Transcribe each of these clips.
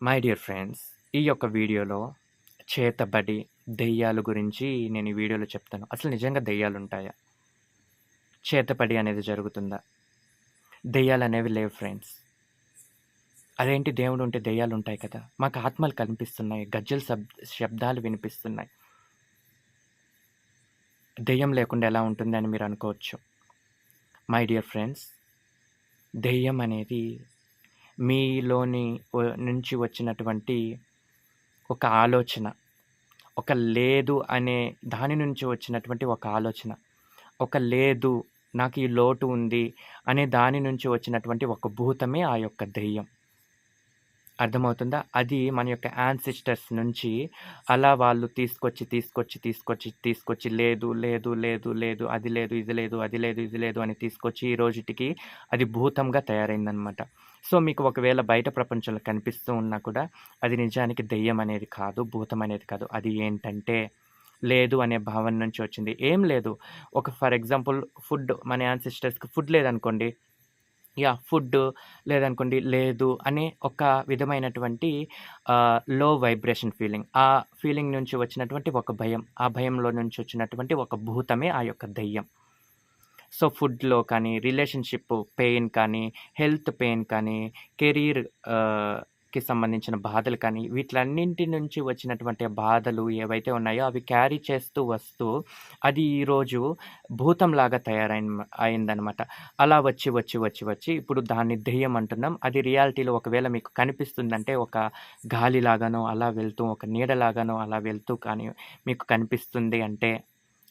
My dear friends, ఈ యొక్క వీడియోలో చేతబడి, దెయ్యాలు గురించి నేను ఈ వీడియోలో చెప్తాను. అసలు నిజంగా దెయ్యాలుంటాయా? చేతబడి అనేది జరుగుతుందా? దెయ్యాలనేవి లేవు ఫ్రెండ్స్. అదేంటి దేవుడుంటే దెయ్యాలుంటాయి కదా! మాకు ఆత్మలు కనిపిస్తున్నాయి. గజ్జెల శబ్దాలు వినిపిస్తున్నాయి. దెయ్యం లేకుండా ఎలా ఉంటుంది అని మీరు అనుకోవచ్చు. మై డియర్ ఫ్రెండ్స్, దెయ్యం అనేది మీలోని నుంచి వచ్చినటువంటి ఒక ఆలోచన. ఒక లేదు అనే దాని నుంచి వచ్చినటువంటి ఒక ఆలోచన. ఒక లేదు, నాకు ఈ లోటు ఉంది అనే దాని నుంచి వచ్చినటువంటి ఒక భూతమే ఆ యొక్క దెయ్యం. అర్థమవుతుందా? అది మన యొక్క యాన్సిస్టర్స్ నుంచి అలా వాళ్ళు తీసుకొచ్చి లేదు, లేదు, లేదు, లేదు, అది లేదు, ఇది లేదు, అది లేదు, ఇది లేదు అని తీసుకొచ్చి ఈ రోజుటికి అది భూతంగా తయారైందనమాట. సో, మీకు ఒకవేళ బయట ప్రపంచంలో కనిపిస్తూ ఉన్నా కూడా అది నిజానికి దెయ్యం అనేది కాదు, భూతం అనేది కాదు. అది ఏంటంటే లేదు అనే భావన నుంచి వచ్చింది. ఏం లేదు, ఫర్ ఎగ్జాంపుల్ మన యాన్సిస్టర్స్‌కి ఫుడ్ లేదనుకోండి. ఫుడ్ లేదనుకోండి, లేదు అనే ఒక విధమైనటువంటి లో వైబ్రేషన్ ఫీలింగ్. ఆ ఫీలింగ్ నుంచి వచ్చినటువంటి ఒక భయం. ఆ భయంలో నుంచి వచ్చినటువంటి ఒక భూతమే ఆ యొక్క దెయ్యం. సో, ఫుడ్‌లో కానీ, రిలేషన్‌షిప్ పెయిన్ కానీ, హెల్త్ పెయిన్ కానీ, కెరీర్ కి సంబంధించిన బాధలు కానీ, వీటిలన్నింటి నుంచి వచ్చినటువంటి బాధలు ఏవైతే ఉన్నాయో అవి క్యారీ చేస్తూ వస్తూ అది ఈరోజు భూతంలాగా అయిందనమాట. అలా వచ్చి ఇప్పుడు దాన్ని దెయ్యం అంటున్నాం. అది రియాలిటీలో ఒకవేళ మీకు కనిపిస్తుందంటే ఒక గాలిలాగానో అలా వెళ్తూ, ఒక నీడలాగానో అలా వెళ్తూ కానీ మీకు కనిపిస్తుంది అంటే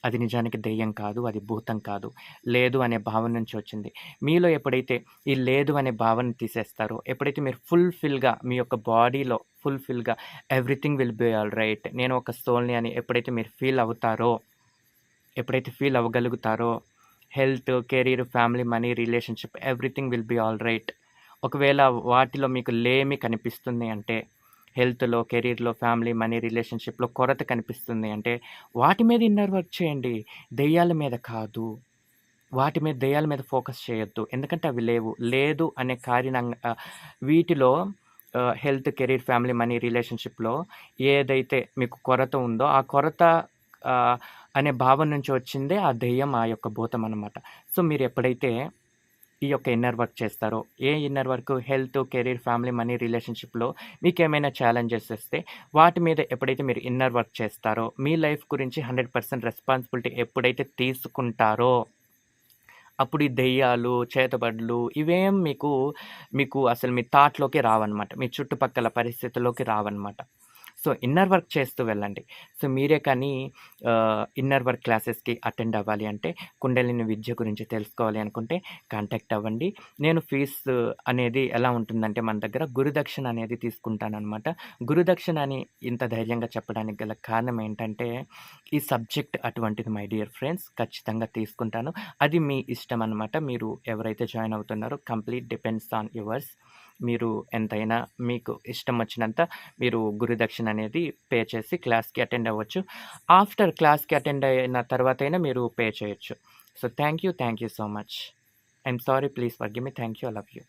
అది నిజానికి దెయ్యం కాదు. అది భూతం కాదు. లేదు అనే భావన నుంచి వచ్చింది. మీలో ఎప్పుడైతే ఈ లేదు అనే భావన తీసేస్తారో, ఎప్పుడైతే మీరు మీ యొక్క బాడీలో everything will be all right. నేను ఒక సోల్‌ని అని ఎప్పుడైతే మీరు ఎప్పుడైతే ఫీల్ అవ్వగలుగుతారో, health, career, family, money, relationship everything will be all right. ఒకవేళ వాటిలో మీకు లేమి కనిపిస్తుంది అంటే, హెల్త్‌లో, కెరీర్‌లో, ఫ్యామిలీ, మనీ, రిలేషన్‌షిప్‌లో కొరత కనిపిస్తుంది అంటే, వాటి మీద ఇన్నర్ వర్క్ చేయండి. దెయ్యాల మీద కాదు. దెయ్యాల మీద ఫోకస్ చేయొద్దు. ఎందుకంటే అవి లేవు. లేదు అనే వీటిలో హెల్త్, కెరీర్, ఫ్యామిలీ, మనీ, రిలేషన్‌షిప్‌లో ఏదైతే మీకు కొరత ఉందో, ఆ కొరత ఆహ్, అనే భావన నుంచి వచ్చిందే ఆ దెయ్యం, ఆ యొక్క భూతం అనమాట. సో, మీరెప్పుడైతే ఈ యొక్క ఇన్నర్ వర్క్ చేస్తారో, ఏ inner work health, career, family, money, రిలేషన్‌షిప్‌లో మీకేమైనా ఛాలెంజెస్ వస్తే, వాటి మీద ఎప్పుడైతే మీరు ఇన్నర్ వర్క్ చేస్తారో, మీ లైఫ్ గురించి 100% రెస్పాన్సిబిలిటీ ఎప్పుడైతే తీసుకుంటారో, అప్పుడు ఈ దెయ్యాలు, చేతబడులు ఇవేం మీకు అసలు మీ థాట్‌లోకే రావన్నమాట. మీ చుట్టుపక్కల పరిస్థితుల్లోకి రావన్నమాట. సో, ఇన్నర్ వర్క్ చేస్తూ వెళ్ళండి. సో, మీరే కానీ ఇన్నర్ వర్క్ క్లాసెస్‌కి అటెండ్ అవ్వాలి అంటే, కుండలిని విద్య గురించి తెలుసుకోవాలి అనుకుంటే కాంటాక్ట్ అవ్వండి. నేను ఫీజు అనేది ఎలా ఉంటుందంటే మన దగ్గర గురుదక్షిణ అనేది తీసుకుంటాననమాట. గురుదక్షిణ అని ఇంత ధైర్యంగా చెప్పడానికి గల కారణం ఏంటంటే, ఈ సబ్జెక్ట్ అటువంటిది మై డియర్ ఫ్రెండ్స్. ఖచ్చితంగా తీసుకుంటాను. అది మీ ఇష్టం అనమాట. మీరు ఎవరైతే జాయిన్ అవుతున్నారో కంప్లీట్ డిపెండ్స్ ఆన్ యువర్స్. మీరు ఎంతైనా మీకు ఇష్టం వచ్చినంత మీరు గురుదక్షిణ అనేది పే చేసి క్లాస్‌కి అటెండ్ అవ్వచ్చు. ఆఫ్టర్ క్లాస్‌కి అటెండ్ అయిన తర్వాతైనా మీరు పే చేయొచ్చు. So, thank you so much. I am sorry, please forgive me. Thank you. I love you.